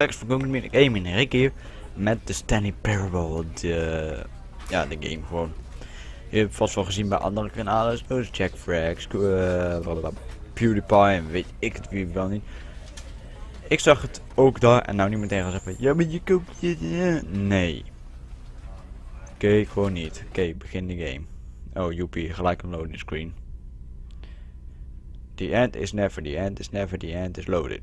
dagelijks van CookieMeetGaming en Rick hier met de Stanley Parable, de game gewoon. Je hebt vast wel gezien bij andere kanalen, zoals Jack Frags, PewDiePie en weet ik het wie wel niet. Ik zag het ook daar en nou niet meteen gaan zeggen, ja maar je koopt je... Nee. Oké, gewoon niet. Oké, begin de game. Oh joepie, gelijk een loading screen. The end is never, the end is never, the end is loaded.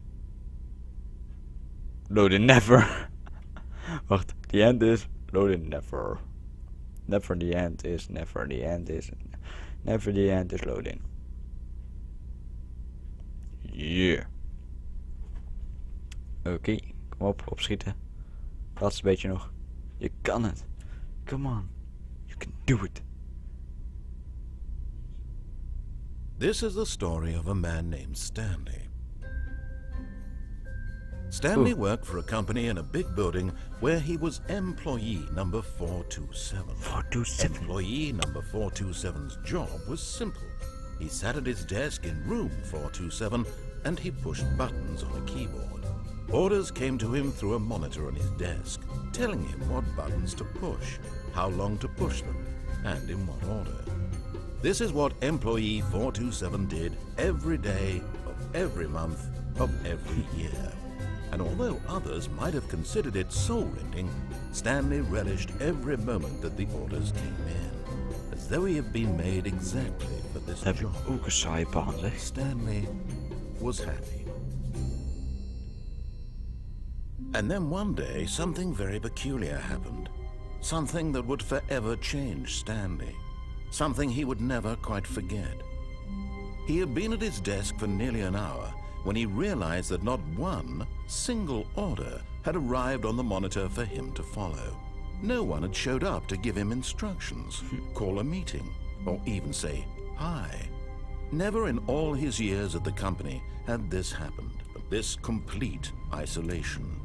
Loaded never. Wacht, the end is loaded never. Never the end is, never the end is, never the end is loading. Yeah. Oké, kom op, opschieten. Laatste beetje nog. Je kan het. Come on. You can do it. This is the story of a man named Stanley. Stanley worked for a company in a big building where he was employee number 427. 427. Employee number 427's job was simple. He sat at his desk in room 427 and he pushed buttons on a keyboard. Orders came to him through a monitor on his desk, telling him what buttons to push, how long to push them, and in what order. This is what employee 427 did every day of every month of every year. And although others might have considered it soul-rending, Stanley relished every moment that the orders came in, as though he had been made exactly for this job. Ook een saaie baan, zeg. Stanley was happy. And then one day, something very peculiar happened. Something that would forever change Stanley. Something he would never quite forget. He had been at his desk for nearly an hour when he realized that not one single order had arrived on the monitor for him to follow. No one had showed up to give him instructions, call a meeting, or even say hi. Never in all his years at the company had this happened, this complete isolation.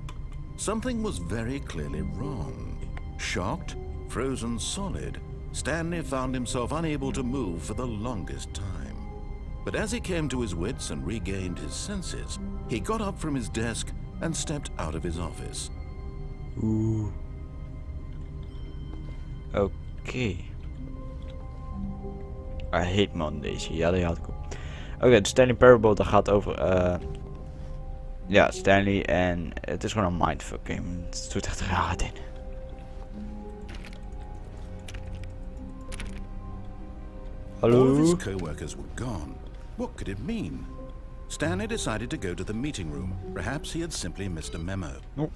Something was very clearly wrong. Shocked, frozen solid, Stanley found himself unable to move for the longest time. But as he came to his wits and regained his senses, he got up from his desk and stepped out of his office. Oeh. Oké. I hate Mondays. Ja, die had ik op. Oké, de Stanley Parable, dat gaat over... ja, Stanley en... Het is gewoon een mindfuck game. Het doet echt raar in. Hallo? All of his co-workers were gone. What could it mean? Stanley decided to go to the meeting room. Perhaps he had simply missed a memo. Oh.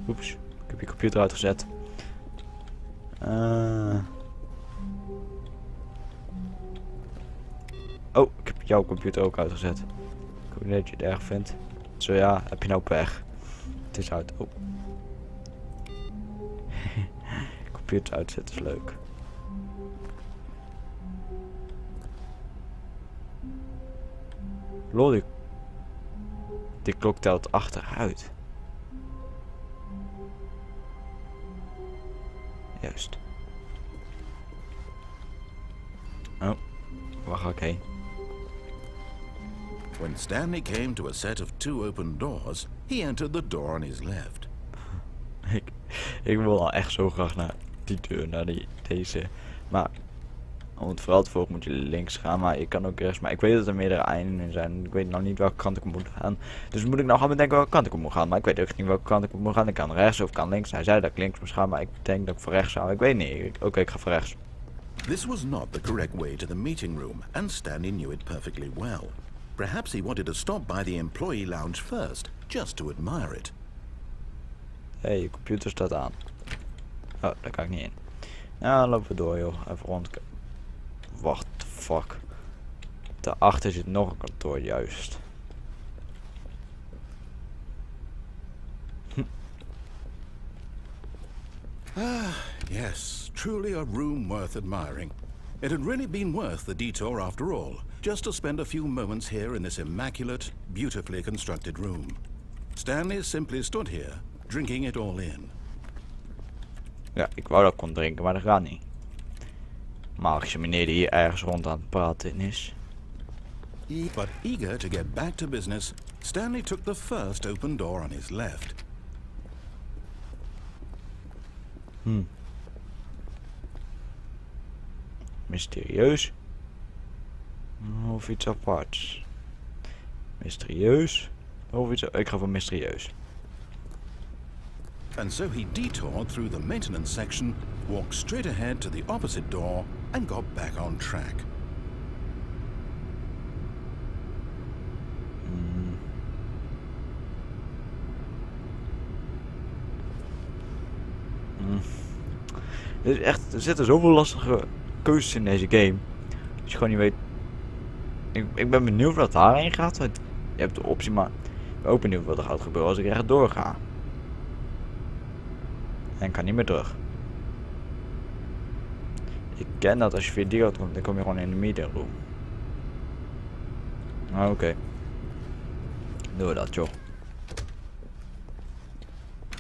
Oeps, ik heb je computer uitgezet. Oh, ik heb jouw computer ook uitgezet. Ik hoop niet dat je het erg vindt. Zo ja, heb je nou pech. Het is uit. Oh. Computer uitzetten is leuk. Lol, die klok telt achteruit. Juist. Oh, waar ga ik heen? When Stanley came to a set of 2 open doors, he entered the door on his left. ik wil al echt zo graag naar die deur, naar deze. Maar om het vooral te volgen moet je links gaan, maar je kan ook rechts. Maar ik weet dat er meerdere einden zijn. Ik weet nou niet welke kant ik op moet gaan. Dus moet ik nou gaan bedenken welke kant ik op moet gaan. Maar ik weet ook niet welke kant ik op moet gaan. Ik kan rechts of kan links. Hij zei dat ik links moest gaan, maar ik denk dat ik voor rechts zou. Ik weet niet. Oké, ik ga voor rechts. This was not the correct way to the meeting room, and Stanley knew it perfectly well. Perhaps he wanted to stop by the employee lounge first, just to admire it. Hé, je computer staat aan. Oh, daar kan ik niet in. Ja, dan lopen we door joh. Even rond. Wacht, fuck. Daarachter zit nog een kantoor, juist. Yes, truly a room worth admiring. It had really been worth the detour after all, just to spend a few moments here in this immaculate, beautifully constructed room. Stanley simply stood here, drinking it all in. Ja, ik wou dat ik kon drinken, maar dat gaat niet. Magische meneer die hier ergens rond aan het praten is. But eager to get back to business, Stanley took the first open door on his left. Mysterieus. Of iets aparts. Mysterieus. Of iets... Ik ga voor mysterieus. And so he detoured through the maintenance section, walked straight ahead to the opposite door, and got back on track. Dit is echt, er zitten zoveel lastige keuzes in deze game. Dat je gewoon niet weet. Ik ben benieuwd wat daarheen gaat. Je hebt de optie, maar ik ben ook benieuwd wat er gaat gebeuren als ik rechtdoor ga. En ik kan niet meer terug. Ik ken dat als je via die kant komt, dan kom je gewoon in de meeting room. Oké. Doen we dat, joh.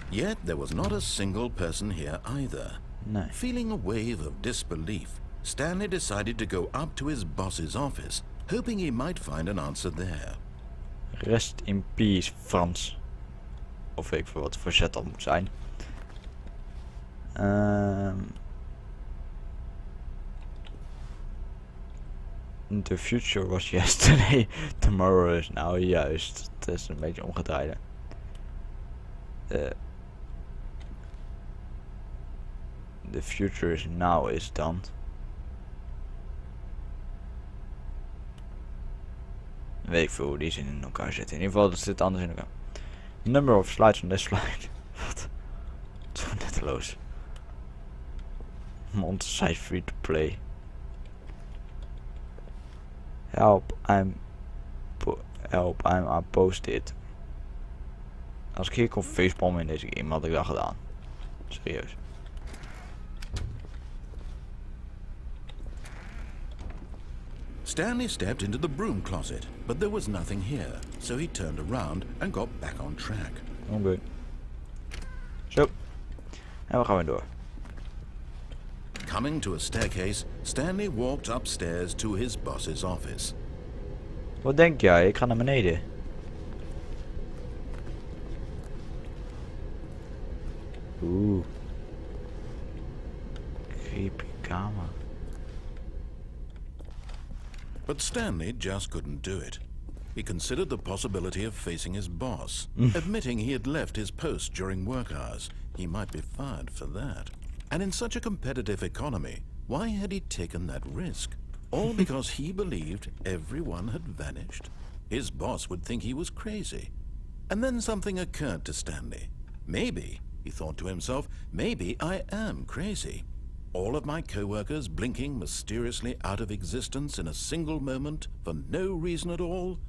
Yet there was not a single person here either. Nee. Feeling a wave of disbelief, Stanley decided to go up to his boss's office, hoping he might find an answer there. Rest in peace, Frans. Of weet ik veel wat voor zet dat moet zijn. The future was yesterday. Tomorrow is now. Juist. Het is een beetje omgedraaide. The future is now is dan. Weet ik veel hoe die zin in elkaar zitten. In ieder geval, dat zit anders in elkaar. Number of slides on this slide. Wat? Zo netteloos. Mont site free to play. Help, I'm posted. Als ik hier kon facepalmen in deze game, had ik dat gedaan. Serieus. Stanley stepped into the broom closet, but there was nothing here, so he turned around and got back on track. Oké. Zo. En we gaan weer door. Coming to a staircase, Stanley walked upstairs to his boss's office. Wat denk jij? Ik ga naar beneden. Oeh. Creepy kamer. But Stanley just couldn't do it. He considered the possibility of facing his boss, admitting he had left his post during work hours. He might be fired for that. And in such a competitive economy, why had he taken that risk? All because he believed everyone had vanished? His boss would think he was crazy. And then something occurred to Stanley. Maybe, he thought to himself, maybe I am crazy. All of my co-workers blinking mysteriously out of existence in a single moment for no reason at all?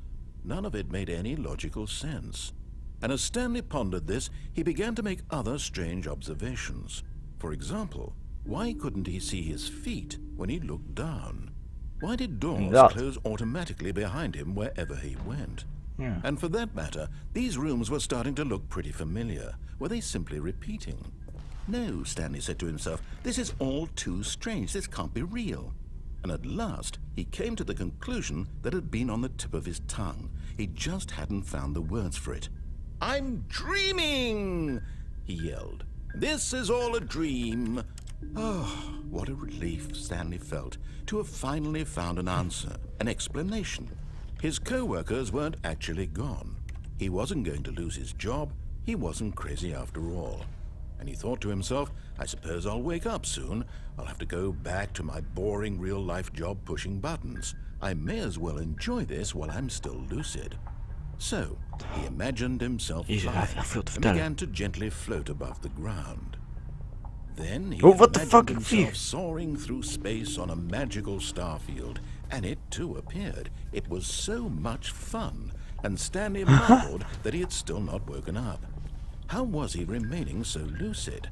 None of it made any logical sense. And as Stanley pondered this, he began to make other strange observations. For example, why couldn't he see his feet when he looked down? Why did doors close automatically behind him wherever he went? Yeah. And for that matter, these rooms were starting to look pretty familiar. Were they simply repeating? No, Stanley said to himself, this is all too strange. This can't be real. And at last, he came to the conclusion that had been on the tip of his tongue. He just hadn't found the words for it. I'm dreaming, he yelled. This is all a dream. Oh, what a relief Stanley felt to have finally found an answer, an explanation. His co-workers weren't actually gone. He wasn't going to lose his job. He wasn't crazy after all. And he thought to himself, I suppose I'll wake up soon. I'll have to go back to my boring real-life job pushing buttons. I may as well enjoy this while I'm still lucid. So, he imagined himself flying and began to gently float above the ground. Then he imagined himself soaring through space on a magical starfield, and it too appeared. It was so much fun, and Stanley marveled that he had still not woken up. How was he remaining so lucid?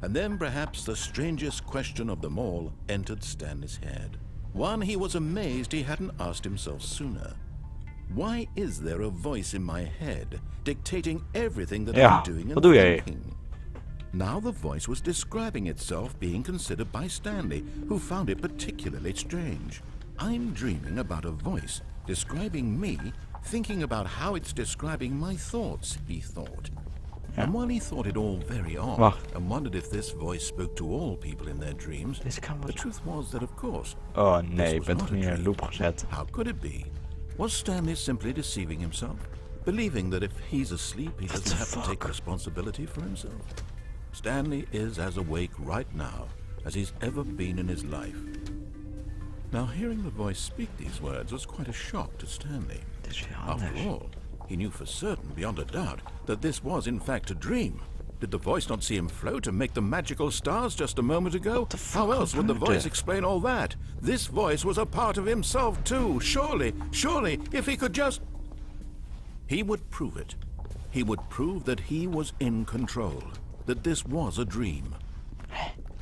And then perhaps the strangest question of them all entered Stanley's head. One he was amazed he hadn't asked himself sooner. Why is there a voice in my head dictating everything that I'm doing and thinking? Now the voice was describing itself being considered by Stanley, who found it particularly strange. I'm dreaming about a voice describing me thinking about how it's describing my thoughts, he thought. And while he thought it all very odd, Wacht. and wondered if this voice spoke to all people in their dreams, Deze kan the wel... truth was that, of course, Oh this nee, ik was ben not toch a niet in een dream. loop gezet. How could it be? Was Stanley simply deceiving himself? Believing that if he's asleep, he What doesn't the have to take fuck? responsibility for himself? Stanley is as awake right now as he's ever been in his life. Now, hearing the voice speak these words was quite a shock to Stanley. Dit is weer After anders. all, he knew for certain, beyond a doubt, that this was in fact a dream. Did the voice not see him float and make the magical stars just a moment ago? What the fuck How else would the gebeurde? voice explain all that? This voice was a part of himself too. Surely, if he could just... He would prove it. He would prove that he was in control, that this was a dream.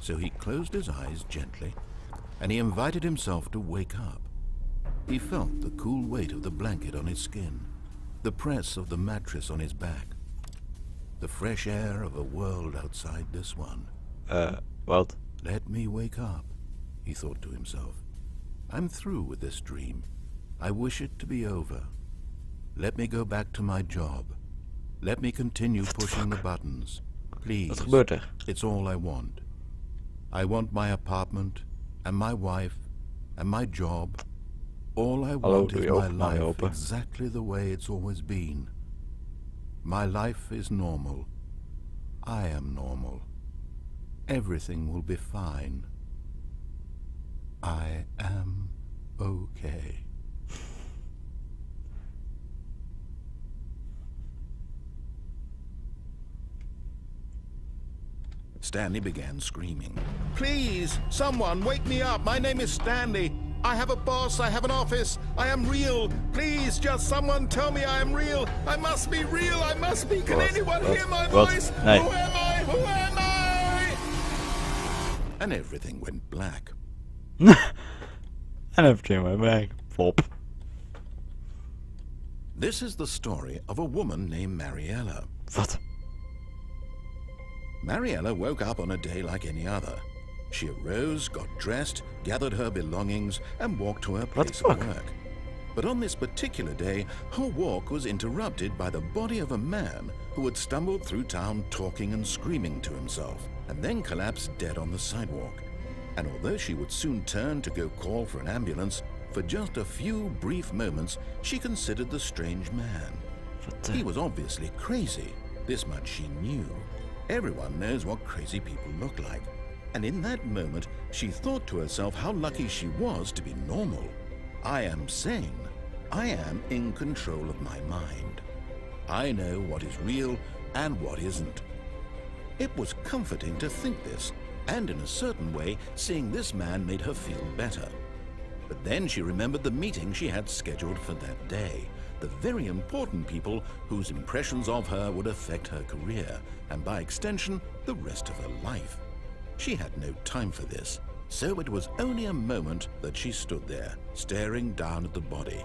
So he closed his eyes gently, and he invited himself to wake up. He felt the cool weight of the blanket on his skin, the press of the mattress on his back, the fresh air of a world outside this one. Wat? Let me wake up, he thought to himself. I'm through with this dream. I wish it to be over. Let me go back to my job. Let me continue pushing the buttons. Please. Wat gebeurt er? It's all I want. I want my apartment, and my wife, and my job. All I want doe is je my ook maar life open. exactly the way it's always been. My life is normal. I am normal. Everything will be fine. I am okay. Stanley began screaming. Please, someone, wake me up. My name is Stanley. I have a boss. I have an office. I am real. Please, just someone tell me I am real. I must be real. I must be. Can What? anyone What? hear my What? voice? Nee. Who am I? Who am I? And everything went black. En everything went back. Flop. This is the story of a woman named Mariella. Wat? Mariella woke up on a day like any other. She arose, got dressed, gathered her belongings, and walked to her place the of fuck? work. But on this particular day, her walk was interrupted by the body of a man who had stumbled through town talking and screaming to himself, and then collapsed dead on the sidewalk. And although she would soon turn to go call for an ambulance, for just a few brief moments she considered the strange man. Wat He was obviously crazy. This much she knew. Everyone knows what crazy people look like. And in that moment, she thought to herself how lucky she was to be normal. I am sane. I am in control of my mind. I know what is real and what isn't. It was comforting to think this, and in a certain way, seeing this man made her feel better. But then she remembered the meeting she had scheduled for that day. The very important people whose impressions of her would affect her career, and by extension, the rest of her life. She had no time for this, so it was only a moment that she stood there, staring down at the body.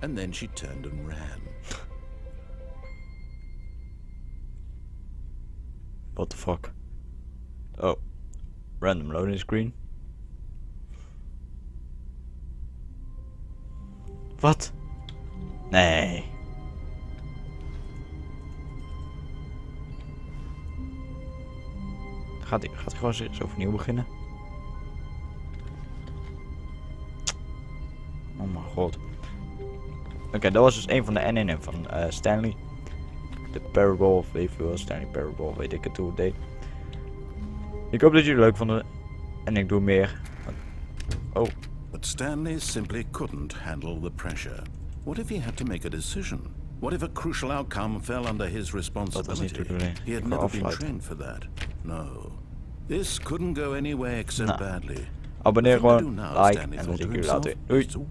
And then she turned and ran. What the fuck? Oh. Random loading screen. Wat? Nee. Gaat hij gewoon eens overnieuw beginnen? Oh mijn god. Oké, dat was dus een van de NN'en van Stanley. De Parable, of even Stanley Parable, weet ik het hoe het deed. Ik hoop dat jullie het leuk vonden. En ik doe meer. Oh. But Stanley simply couldn't handle the pressure. What if he had to make a decision? What if a crucial outcome fell under his responsibility? He had never been trained for that. No. This couldn't go anywhere except badly. Abonneer The thing to gewoon, do now, like Stanley en dan thought zie to ik jullie later. himself, Doei. is to